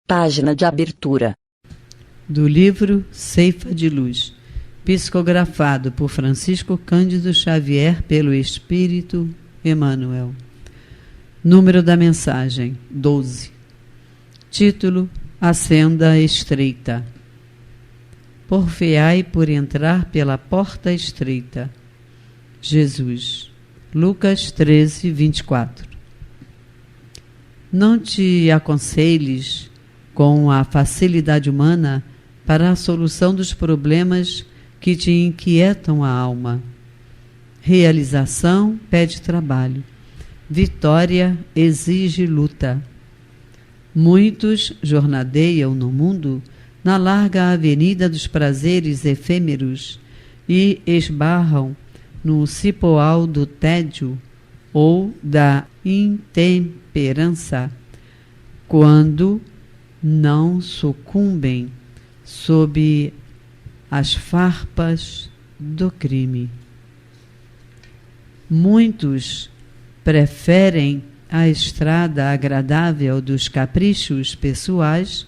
Página de abertura. Do livro Ceifa de Luz, psicografado por Francisco Cândido Xavier pelo Espírito Emmanuel. Número da mensagem: 12. Título: A Senda Estreita. Porfiai por entrar pela porta estreita. Jesus. Lucas 13, 24. Não te aconselhes com a facilidade humana para a solução dos problemas que te inquietam a alma. Realização pede trabalho. Vitória exige luta. Muitos jornadeiam no mundo na larga avenida dos prazeres efêmeros e esbarram no cipoal do tédio ou da intemperança, quando não sucumbem sob as farpas do crime. Muitos preferem a estrada agradável dos caprichos pessoais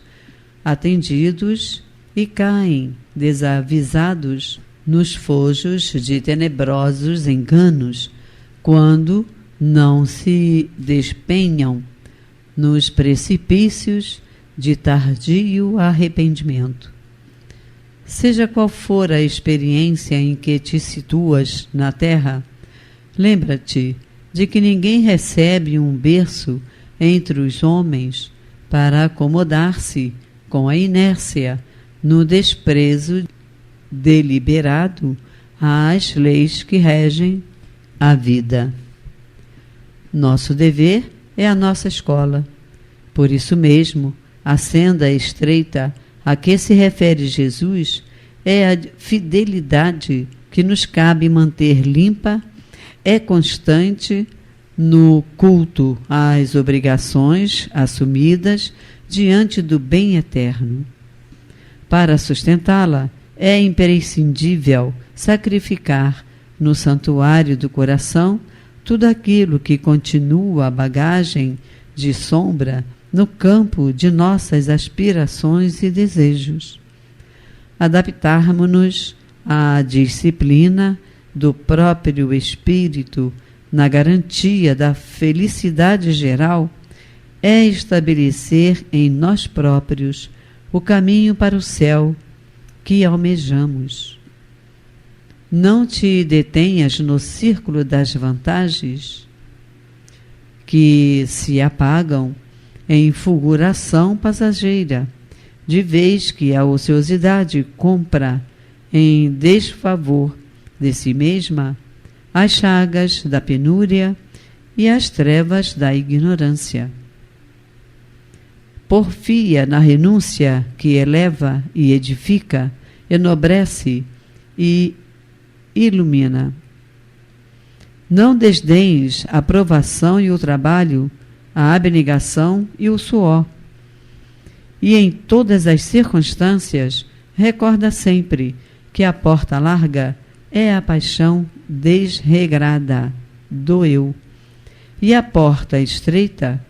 atendidos e caem desavisados nos fojos de tenebrosos enganos, quando não se despenham nos precipícios de tardio arrependimento. Seja qual for a experiência em que te situas na terra, lembra-te de que ninguém recebe um berço entre os homens para acomodar-se com a inércia no desprezo deliberado às leis que regem a vida. Nosso dever é a nossa escola. Por isso mesmo, a senda estreita a que se refere Jesus é a fidelidade que nos cabe manter limpa, é constante no culto às obrigações assumidas diante do bem eterno. Para sustentá-la, é imprescindível sacrificar no santuário do coração tudo aquilo que continua a bagagem de sombra no campo de nossas aspirações e desejos. Adaptarmos-nos à disciplina do próprio espírito na garantia da felicidade geral é estabelecer em nós próprios o caminho para o céu que almejamos. Não te detenhas no círculo das vantagens que se apagam em fulguração passageira, de vez que a ociosidade compra em desfavor de si mesma as chagas da penúria e as trevas da ignorância. Porfia na renúncia que eleva e edifica, enobrece e ilumina. Não desdenhes a provação e o trabalho, a abnegação e o suor. E em todas as circunstâncias, recorda sempre que a porta larga é a paixão desregrada do eu, e a porta estreita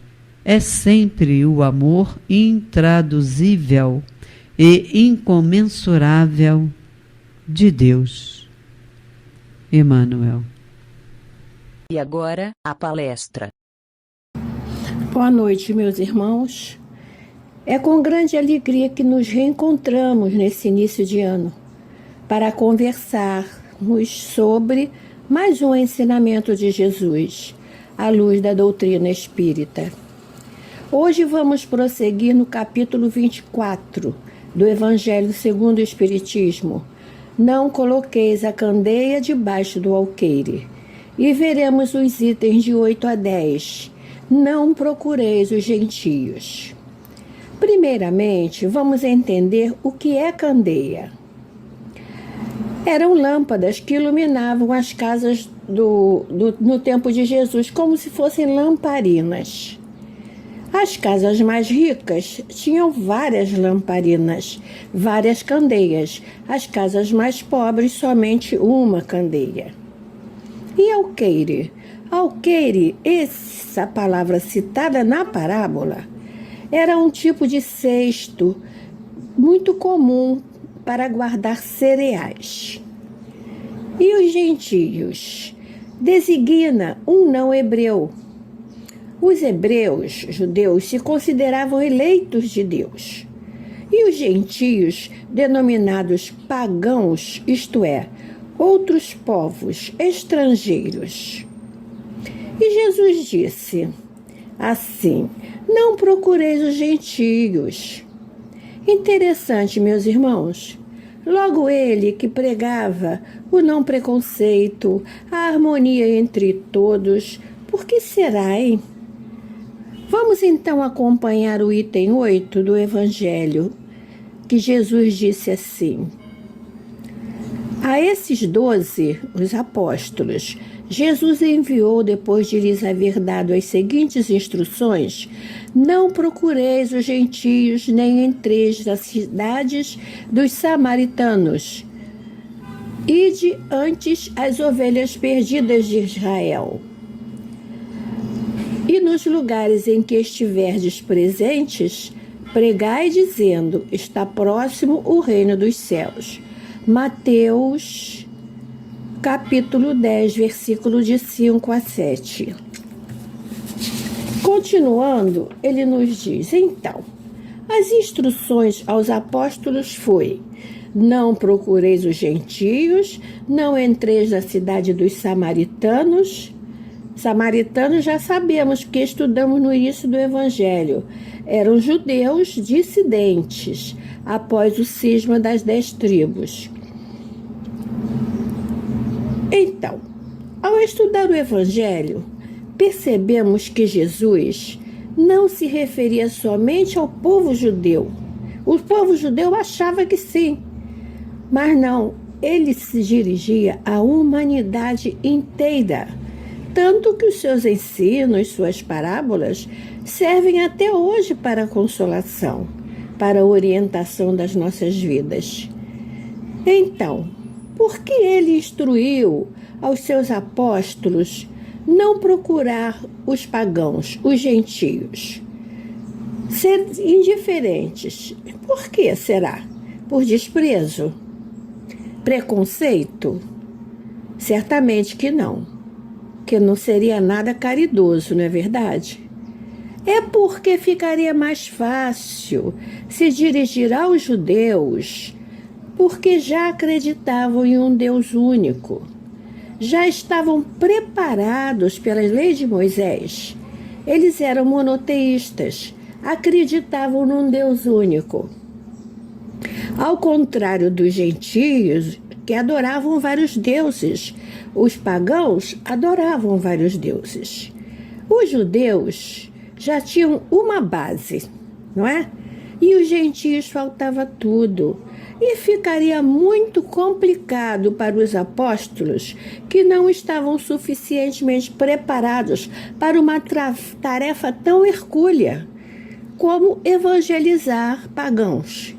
é sempre o amor intraduzível e incomensurável de Deus. Emmanuel. E agora, a palestra. Boa noite, meus irmãos. É com grande alegria que nos reencontramos nesse início de ano para conversarmos sobre mais um ensinamento de Jesus, à luz da doutrina espírita. Hoje vamos prosseguir no capítulo 24 do Evangelho segundo o Espiritismo. Não coloqueis a candeia debaixo do alqueire. E veremos os itens de 8 a 10. Não procureis os gentios. Primeiramente, vamos entender o que é candeia. Eram lâmpadas que iluminavam as casas no tempo de Jesus, como se fossem lamparinas. As casas mais ricas tinham várias lamparinas, várias candeias. As casas mais pobres, somente uma candeia. E alqueire? Alqueire, essa palavra citada na parábola, Era um tipo de cesto muito comum para guardar cereais. E os gentios? Designa um não hebreu. Os hebreus, judeus, se consideravam eleitos de Deus. E os gentios, denominados pagãos, isto é, outros povos, estrangeiros. E Jesus disse assim: não procureis os gentios. Interessante, meus irmãos. Logo ele que pregava o não preconceito, a harmonia entre todos, por que será, hein? Vamos então acompanhar o item 8 do Evangelho, que Jesus disse assim: a esses 12, os apóstolos, Jesus enviou, depois de lhes haver dado as seguintes instruções: não procureis os gentios, nem entreis nas cidades dos samaritanos. Ide antes as ovelhas perdidas de Israel. E nos lugares em que estiverdes presentes, pregai dizendo: está próximo o reino dos céus. Mateus, capítulo 10, versículo de 5 a 7. Continuando, ele nos diz: então, as instruções aos apóstolos foi: não procureis os gentios, não entreis na cidade dos samaritanos. Samaritanos já sabemos, que estudamos no início do Evangelho. Eram judeus dissidentes, após o cisma das 10 tribos. Então, ao estudar o Evangelho, percebemos que Jesus não se referia somente ao povo judeu. O povo judeu achava que sim, mas não, ele se dirigia à humanidade inteira. Tanto que os seus ensinos, suas parábolas, servem até hoje para a consolação, para a orientação das nossas vidas. Então, por que ele instruiu aos seus apóstolos não procurar os pagãos, os gentios? Ser indiferentes. Por que será? Por desprezo? Preconceito? Certamente que não. Que não seria nada caridoso, não é verdade? É porque ficaria mais fácil se dirigir aos judeus, porque já acreditavam em um Deus único. Já estavam preparados pelas leis de Moisés. Eles eram monoteístas, acreditavam num Deus único. Ao contrário dos gentios, que adoravam vários deuses, os pagãos adoravam vários deuses. Os judeus já tinham uma base, não é? E os gentios faltava tudo. E ficaria muito complicado para os apóstolos, que não estavam suficientemente preparados para uma tarefa tão hercúlea como evangelizar pagãos.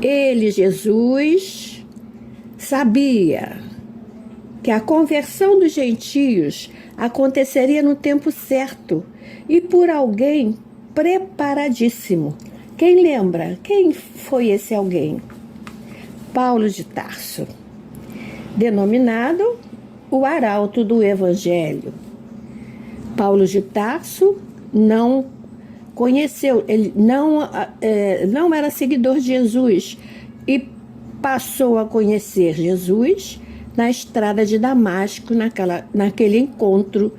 Ele, Jesus, sabia que a conversão dos gentios aconteceria no tempo certo e por alguém preparadíssimo. Quem lembra? Quem foi esse alguém? Paulo de Tarso, denominado o arauto do Evangelho. Paulo de Tarso não conheceu, ele não era seguidor de Jesus e passou a conhecer Jesus na estrada de Damasco, naquele encontro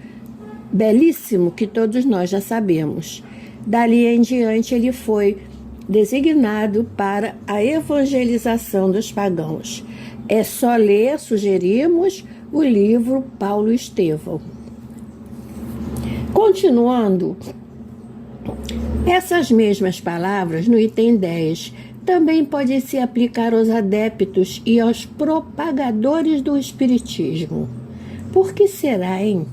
belíssimo que todos nós já sabemos. Dali em diante ele foi designado para a evangelização dos pagãos. É só ler, sugerimos, o livro Paulo e Estevão. Continuando, essas mesmas palavras, no item 10, também podem se aplicar aos adeptos e aos propagadores do espiritismo. Por que será, hein?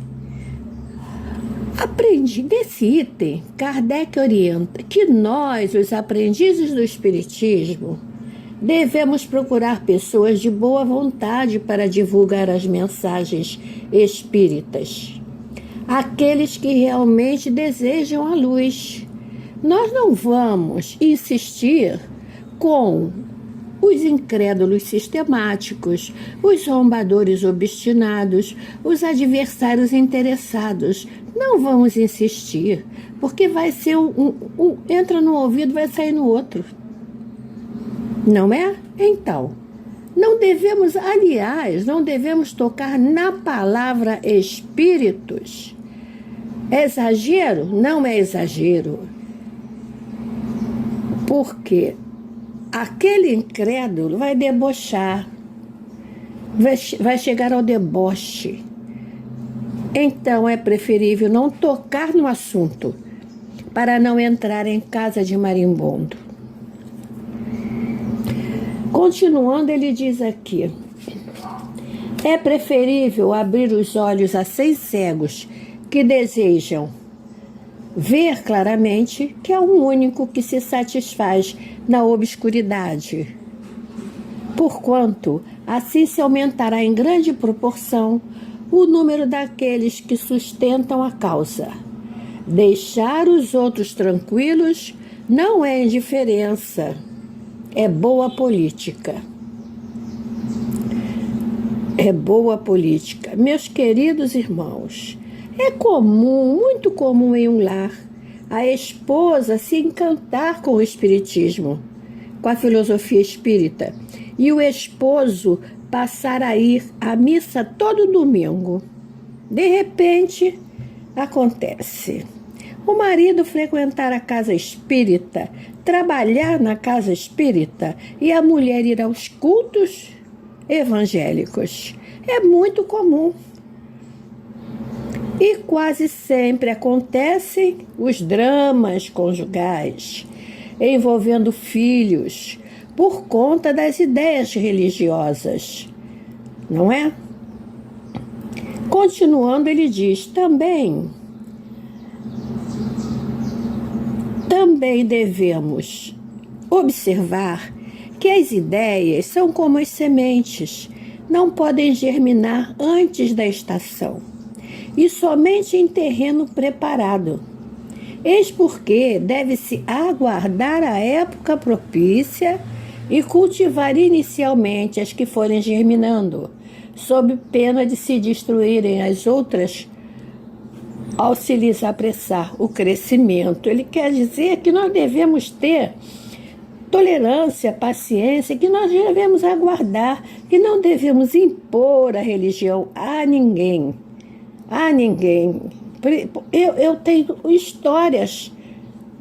Nesse item, Kardec orienta que nós, os aprendizes do espiritismo, devemos procurar pessoas de boa vontade para divulgar as mensagens espíritas. Aqueles que realmente desejam a luz, Nós não vamos insistir com os incrédulos sistemáticos, os zombadores obstinados, os adversários interessados. Não vamos insistir, porque vai ser entra no ouvido, vai sair no outro. Não é? Então, não devemos tocar na palavra espíritos. É exagero? Não é exagero. Porque aquele incrédulo vai debochar, vai chegar ao deboche. Então é preferível não tocar no assunto, para não entrar em casa de marimbondo. Continuando, ele diz aqui: é preferível abrir os olhos a 6 cegos que desejam ver claramente que é um único que se satisfaz na obscuridade, porquanto assim se aumentará em grande proporção o número daqueles que sustentam a causa. Deixar os outros tranquilos não é indiferença, é boa política. É boa política. Meus queridos irmãos, é comum, muito comum em um lar, a esposa se encantar com o espiritismo, com a filosofia espírita, e o esposo passar a ir à missa todo domingo. De repente, acontece o marido frequentar a casa espírita, trabalhar na casa espírita, e a mulher ir aos cultos evangélicos. É muito comum. E quase sempre acontecem os dramas conjugais, envolvendo filhos, por conta das ideias religiosas, não é? Continuando, ele diz: também devemos observar que as ideias são como as sementes, não podem germinar antes da estação, e somente em terreno preparado. Eis porque deve-se aguardar a época propícia e cultivar inicialmente as que forem germinando, sob pena de se destruírem as outras ao se lhes apressar o crescimento. Ele quer dizer que nós devemos ter tolerância, paciência, que nós devemos aguardar, que não devemos impor a religião a ninguém. A ninguém. Eu tenho histórias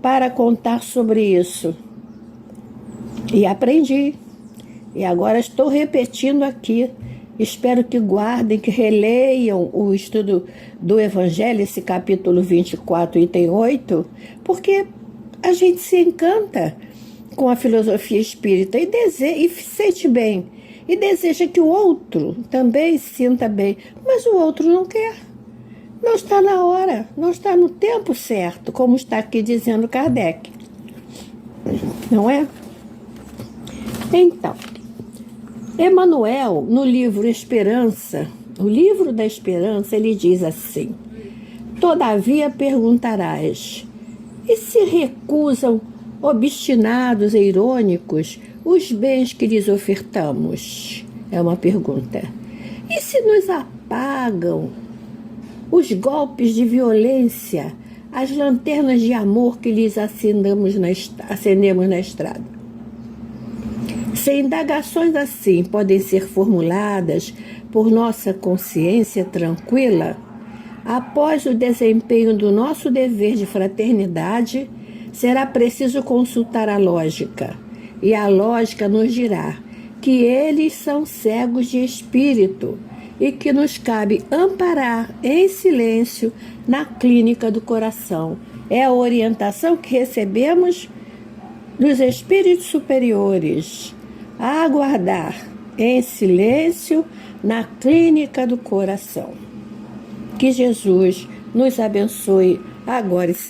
para contar sobre isso. E aprendi. E agora estou repetindo aqui. Espero que guardem, que releiam o estudo do Evangelho, esse capítulo 24, item 8, porque a gente se encanta com a filosofia espírita e sente bem. E deseja que o outro também se sinta bem. Mas o outro não quer. Não está na hora, não está no tempo certo, como está aqui dizendo Kardec. Não é? Então, Emmanuel, no livro Esperança, o livro da Esperança, ele diz assim: todavia perguntarás, e se recusam, obstinados e irônicos, os bens que lhes ofertamos? É uma pergunta. E se nos apagam os golpes de violência, as lanternas de amor que lhes acendemos na estrada? Se indagações assim podem ser formuladas por nossa consciência tranquila, após o desempenho do nosso dever de fraternidade, será preciso consultar a lógica, e a lógica nos dirá que eles são cegos de espírito e que nos cabe amparar em silêncio na clínica do coração. É a orientação que recebemos dos espíritos superiores, a aguardar em silêncio na clínica do coração. Que Jesus nos abençoe agora e sempre.